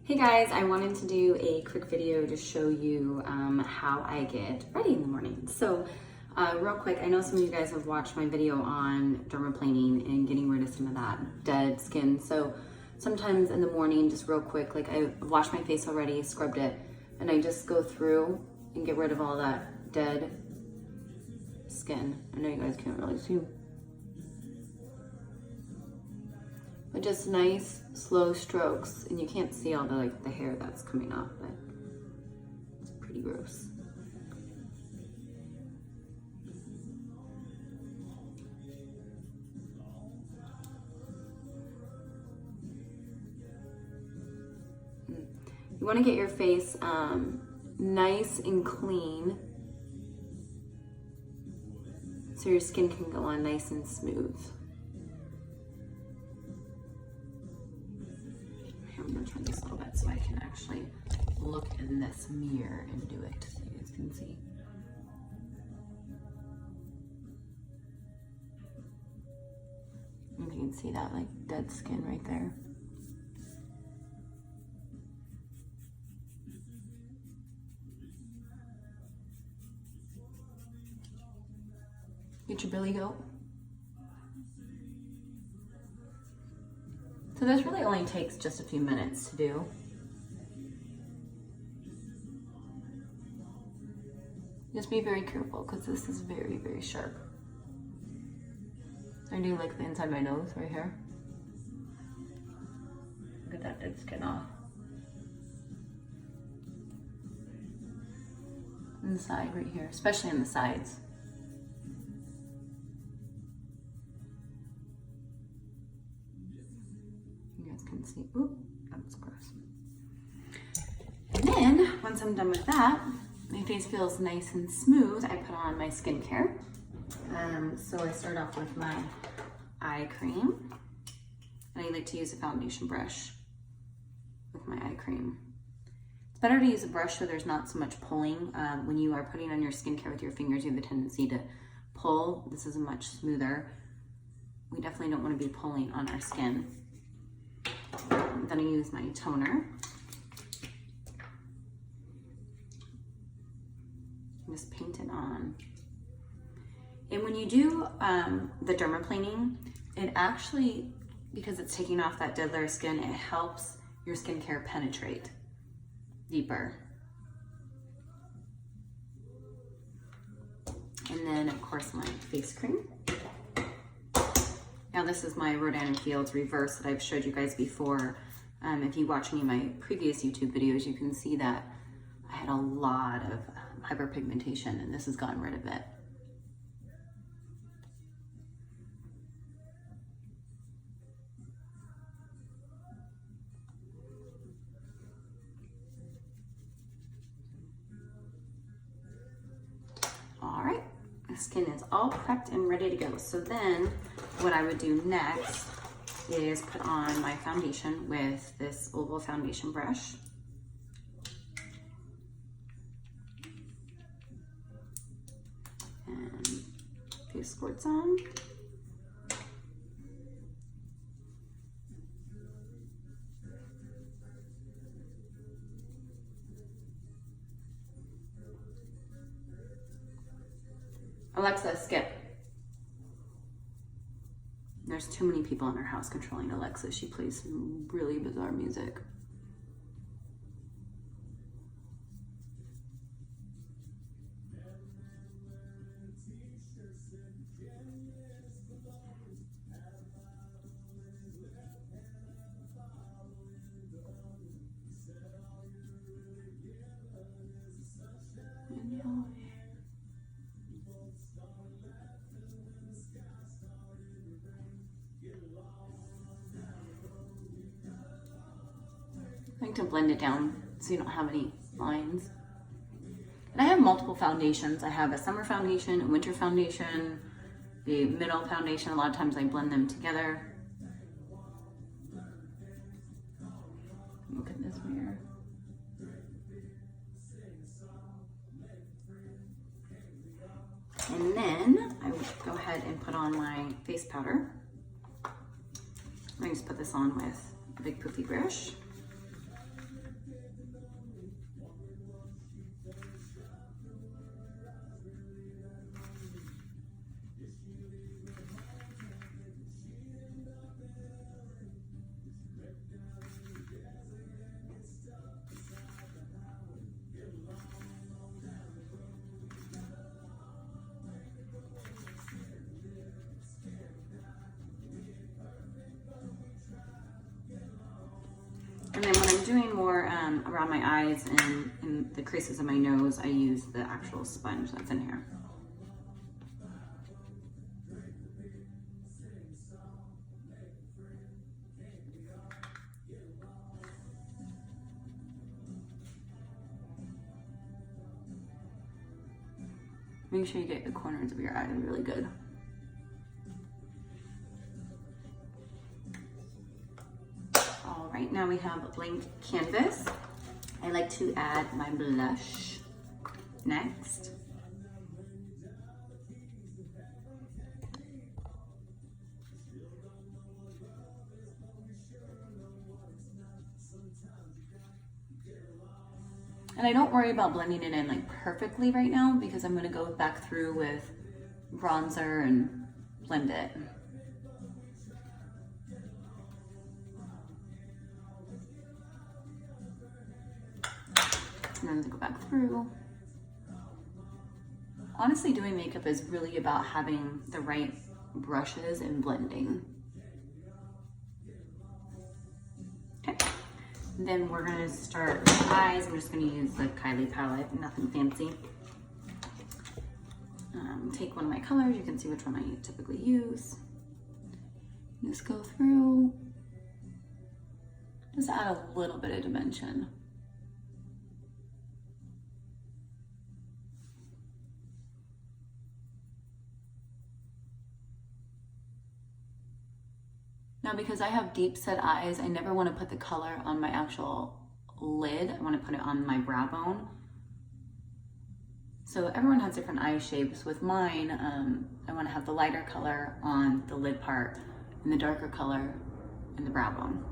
Hey guys, I wanted to do a quick video to show you how I get ready in the morning. So real quick, I know some of you guys have watched my video on dermaplaning and getting rid of some of that dead skin. So sometimes in the morning, just real quick, like I washed my face already, scrubbed it, and I just go through and get rid of all that dead skin. I know you guys can't really see. But just nice, slow strokes, and you can't see all the hair that's coming off, but it's pretty gross. You want to get your face nice and clean, so your skin can go on nice and smooth. I'm gonna turn this a little bit so I can actually look in this mirror and do it so you guys can see. You can see that like dead skin right there. Get your billy goat. So this really only takes just a few minutes to do. Just be very careful because this is very, very sharp. I do like the inside of my nose right here. Get that dead skin off. And the side right here, especially on the sides. Can see, oop, that's gross. And then once I'm done with that, my face feels nice and smooth. I put on my skincare. So I start off with my eye cream, and I like to use a foundation brush with my eye cream. It's better to use a brush so there's not so much pulling. When you are putting on your skincare with your fingers, you have a tendency to pull. This is much smoother. We definitely don't want to be pulling on our skin. Then I use my toner. Just paint it on. And when you do the dermaplaning, it actually, because it's taking off that dead layer skin, it helps your skincare penetrate deeper. And then of course my face cream. Now this is my Rodan & Fields Reverse that I've showed you guys before. If you watch any of my previous YouTube videos, you can see that I had a lot of hyperpigmentation, and this has gotten rid of it. All right, the skin is all prepped and ready to go. So then what I would do next is put on my foundation with this oval foundation brush. And a few squirts on. Alexa, skip. There's too many people in our house controlling Alexa. She plays some really bizarre music. I like to blend it down so you don't have any lines. And I have multiple foundations. I have a summer foundation, a winter foundation, a middle foundation. A lot of times I blend them together. Look at this mirror. And then I would go ahead and put on my face powder. I just put this on with a big poofy brush. doing more around my eyes and in the creases of my nose, I use the actual sponge that's in here. Make sure you get the corners of your eyes really good. All right, now we have a blank canvas. I like to add my blush next. And I don't worry about blending it in like perfectly right now because I'm gonna go back through with bronzer and blend it. And then go back through. Honestly, doing makeup is really about having the right brushes and blending. Okay. Then we're gonna start with eyes. I'm just gonna use the Kylie palette, nothing fancy. Take one of my colors, you can see which one I typically use. Just go through, just add a little bit of dimension. Now, because I have deep set eyes, I never want to put the color on my actual lid. I want to put it on my brow bone. So everyone has different eye shapes. With mine, I want to have the lighter color on the lid part and the darker color in the brow bone.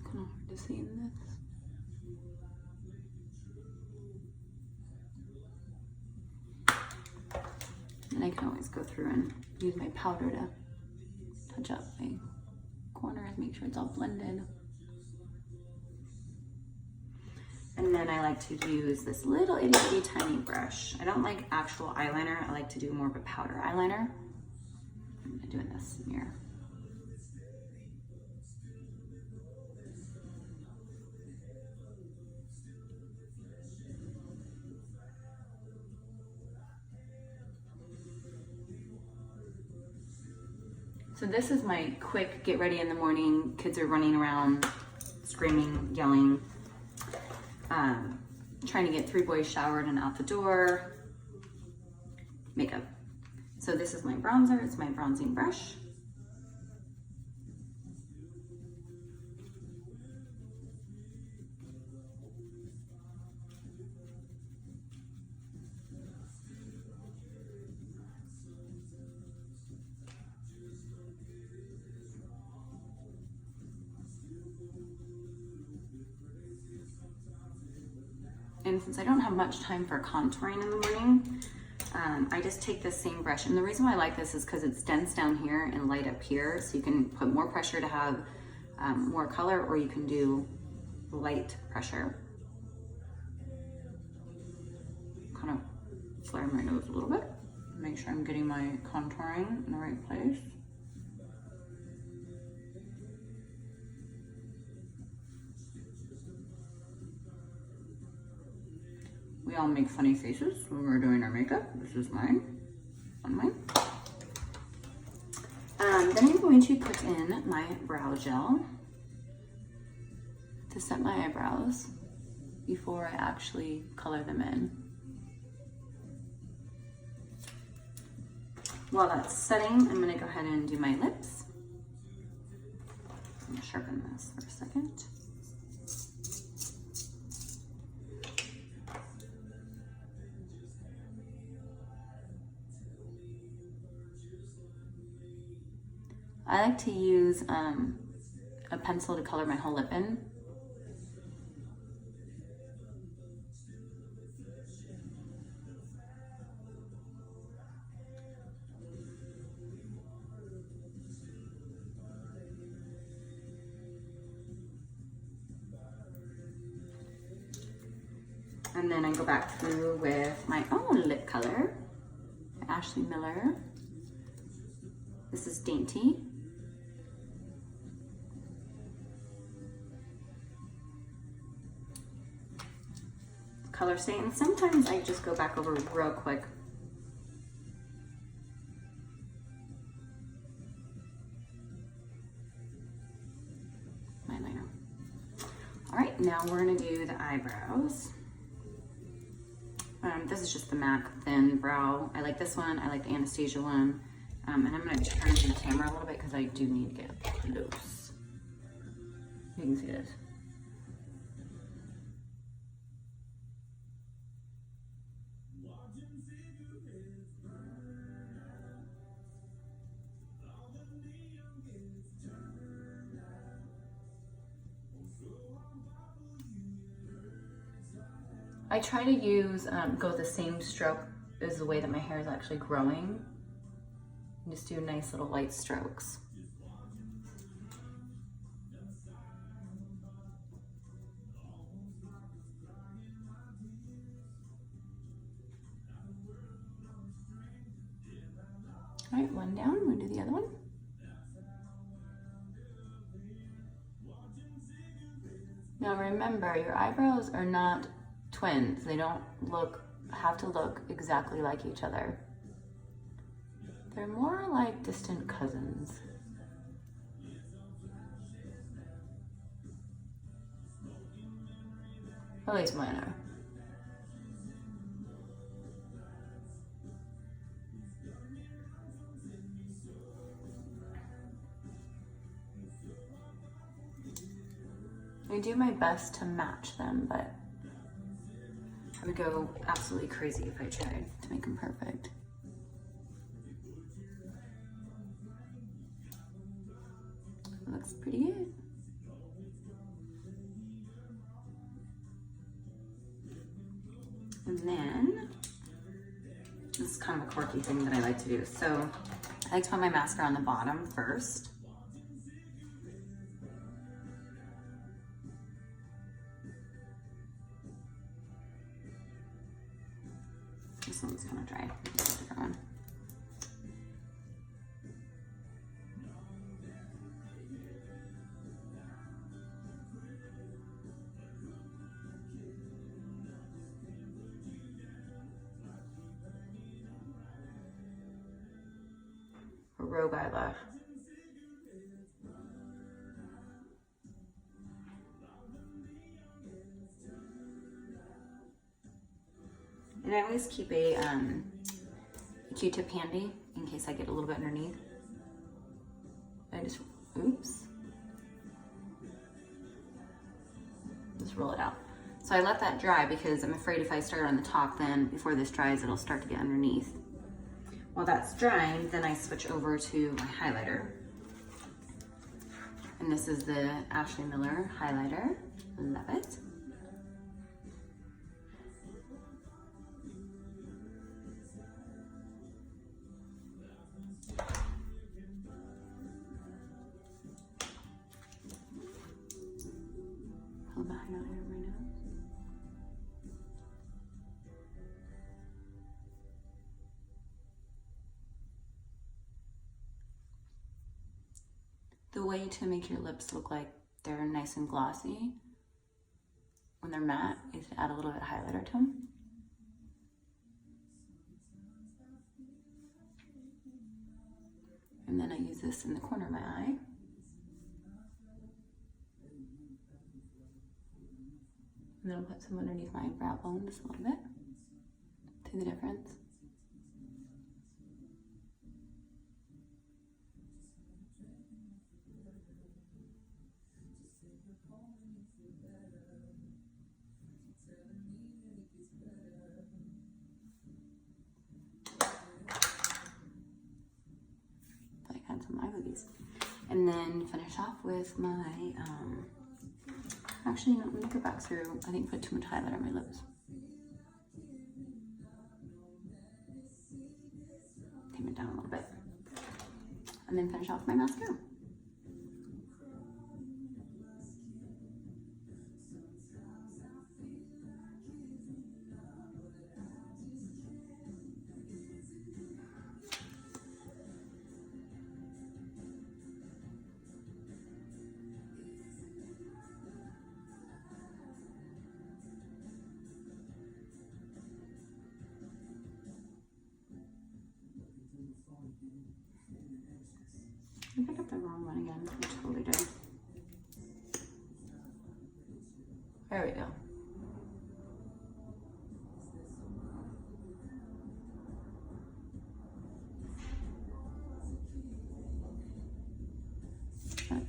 Kind of hard to see in this. And I can always go through and use my powder to touch up my corners, make sure it's all blended. And then I like to use this little itty bitty tiny brush. I don't like actual eyeliner. I like to do more of a powder eyeliner. I'm gonna do it in this mirror. So this is my quick get ready in the morning. Kids are running around, screaming, yelling, trying to get 3 boys showered and out the door. Makeup. So this is my bronzer, it's my bronzing brush. And since I don't have much time for contouring in the morning, I just take this same brush. And the reason why I like this is because it's dense down here and light up here. So you can put more pressure to have more color, or you can do light pressure. Kind of flare my nose a little bit. Make sure I'm getting my contouring in the right place. We all make funny faces when we're doing our makeup. This is mine, on mine. Then I'm going to put in my brow gel to set my eyebrows before I actually color them in. While that's setting, I'm gonna go ahead and do my lips. I'm gonna sharpen this for a second. I like to use a pencil to color my whole lip in. And then I go back through with my own lip color. Ashley Miller. This is Dainty. Color Stay, and sometimes I just go back over real quick. My liner. All right, now we're gonna do the eyebrows. This is just the MAC Thin Brow. I like this one, I like the Anastasia one. And I'm gonna turn the camera a little bit because I do need to get close. You can see this. I try to use, go the same stroke as the way that my hair is actually growing. Just do nice little light strokes. All right, one down, we'll do the other one. Now remember, your eyebrows are not twins. They don't have to look exactly like each other. They're more like distant cousins. At least mine are. I do my best to match them, but I would go absolutely crazy if I tried to make them perfect. Looks pretty good. And then, this is kind of a quirky thing that I like to do. So I like to put my mascara on the bottom first. This one's kind of dry. Let's do a different one. A rogue eyelash. And I always keep a Q-tip handy in case I get a little bit underneath. I just, oops. Just roll it out. So I let that dry because I'm afraid if I start on the top, then before this dries, it'll start to get underneath. While that's drying, then I switch over to my highlighter. And this is the Ashley Miller highlighter. Love it. Hold the highlighter right now. The way to make your lips look like they're nice and glossy when they're matte is to add a little bit of highlighter to them. And then I use this in the corner of my eye. And then I'll put some underneath my brow bone just a little bit. See the difference? And then finish off with my, actually, no, let me go back through. I think I put too much highlight on my lips. Tame it down a little bit. And then finish off with my mascara. There we go.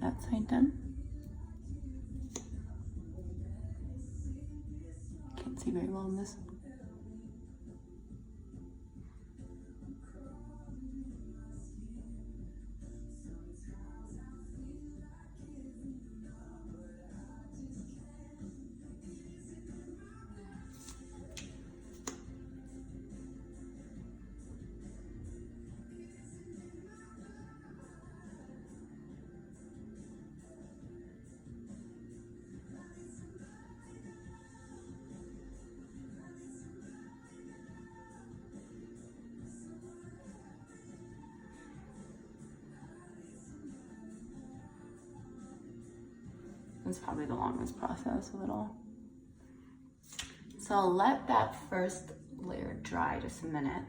That side done. Can't see very well in this. It's probably the longest process of it all. So I'll let that first layer dry just a minute.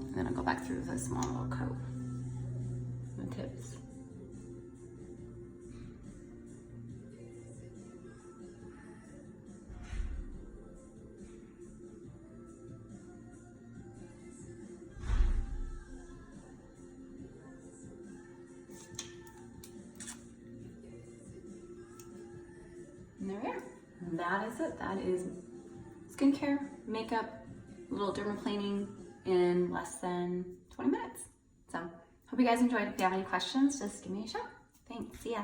And then I'll go back through with a small little coat on the tips. And there we are. And that is it. That is skincare, makeup, a little dermaplaning in less than 20 minutes. So hope you guys enjoyed. If you have any questions, just give me a shout. Thanks. See ya.